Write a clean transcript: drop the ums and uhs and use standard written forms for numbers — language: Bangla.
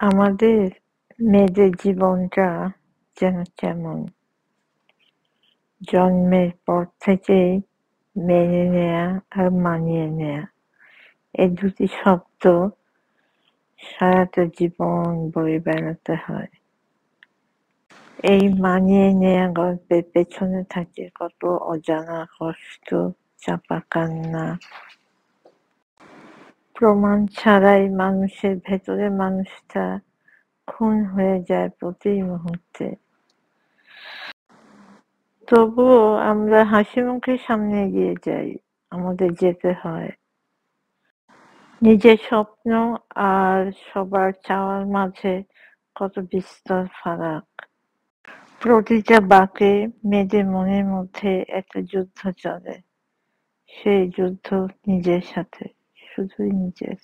আমাদের মেয়েদের জীবনটা যেন কেমন, জন্মের পর থেকেই মেনে নেয়া আর মানিয়ে নেয়া, এই দুটি শব্দ সারাটা জীবন বয়ে বেড়াতে হয়। এই মানিয়ে নেয়া গল্পের পেছনে থাকে কত অজানা কষ্ট, চাপা কান্না। প্রমাণ ছাড়াই মানুষের ভেতরে মানুষটা খুন হয়ে যায় প্রতি মুহূর্তে। তবুও আমরা হাসিমুখে সামনে এগিয়ে যাই, আমাদের যেতে হয়। নিজের স্বপ্ন আর সবার চাওয়ার মাঝে কত বিস্তর ফারাক। প্রতিটা বাঁকে মেয়েদের মনের মধ্যে একটা যুদ্ধ চলে, সেই যুদ্ধ নিজের সাথে, শুধুই নিজের।